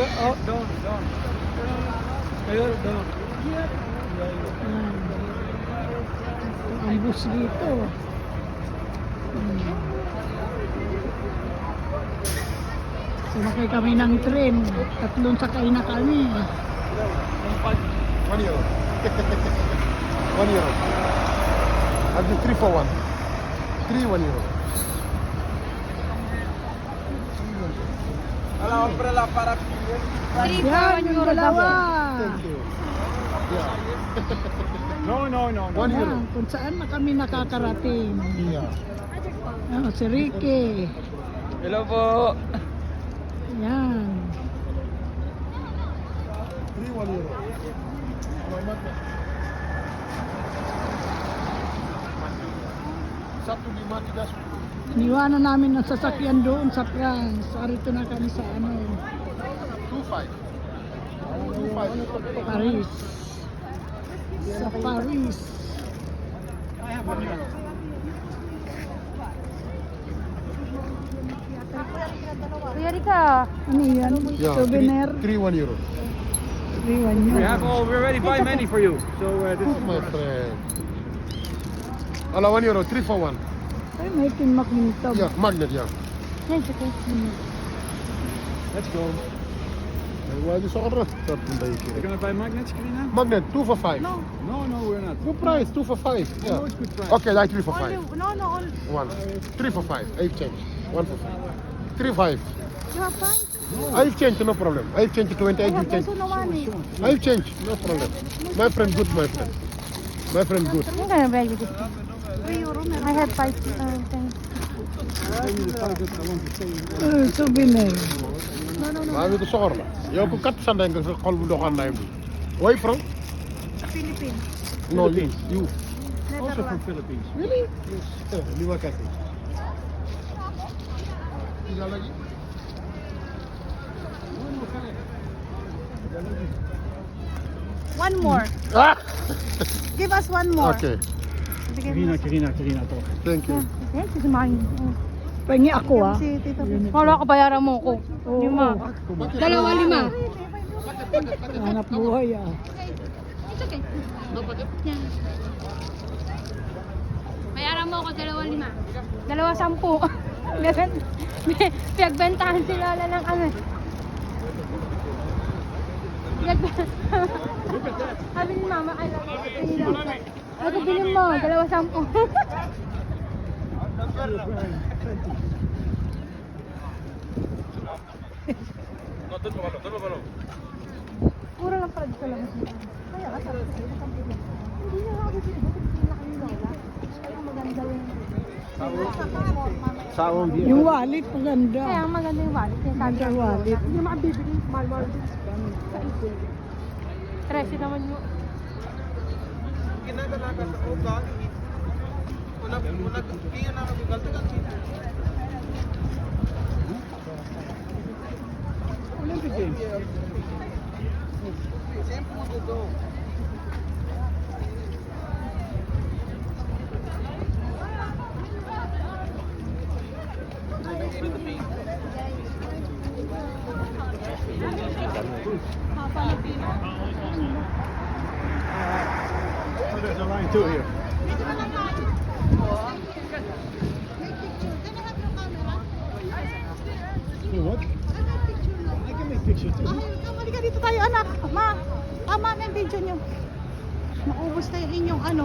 Oh, doon. Kayo, doon. Ang bus dito. Sumakay kami ng tren. Tatlong sakay na kami. 1 euro. 1 euro. I'll do 3 for 1. 3, 1 euro. Yan, yung dalawa. Thank you. Yeah. No. 1 euro. Yan, kung saan na kami nakakarating. Yeah. Si Ricky. Hello po. Yan. 3, 1 euro. Satu lima tiga sepuluh. Iniwanan namin ang sasakyan doon sa France. Arito na kami sa 25. 25. Paris. Sa Paris. Kuya Rika, Ano yan? Yeah, Souvenir. 3, 1 euro. Iwan nyo. We already buy many for you. So this Oh, my friend. Ala 1 euro, 3 for 1. Ay, may kinmakintab. Yeah, magnet, yeah. yes, okay. Let's go. Why is it You're gonna buy magnets, Karina? Magnet, 2 for 5. No, No, we're not. Good price, 2 for 5. Yeah. No, it's good price. Okay, like 3 for 5. only, no, all. 1. 3 for 5. I've changed. 1 for 5. 3, 5. You have fun? I've changed, no problem. I've changed to 20. I I've have changed. also no money. I've changed, no problem. My friend, good, my friend. My friend, good. I'm gonna buy you this. 3 euro. I have 5 things. Souvenir. maa ngi ko soxor la yow ko kat sanday nga sa xol bu doxaan ndayam bi way from Philippines. no you Also from Philippines. really li ma kat ila lagi One more. ah Give us one more. okay Karina to. thank you Yes, it's mine. Pengi ako ah. Si Tito. Wala ka bayaran mo ko. Oo. 5. 2, 5. Hanap buhay ah. It's okay. Yan. Bayaran mo ako 2, 5. 2, 10. Pinagbentahan si Lola ng ano. Sabi ni Mama, I love you. Ano bilhin mo? 2, 10. Puro lang pala dito lang. Kaya ka sabi ko, hindi na ako dito. Hindi na kayo lola. Kaya maganda yung... Yung wallet maganda. Kaya maganda yung wallet. Kaya sabi Maganda ko, wallet. hindi naman bibili. Mahal-mahal. 13 naman yun. Olympic Games. Oh, there's a line too here. What? I can make pictures too. Halika dito tayo anak. Ma, tama na yung video nyo. Naubos na yung inyong ano.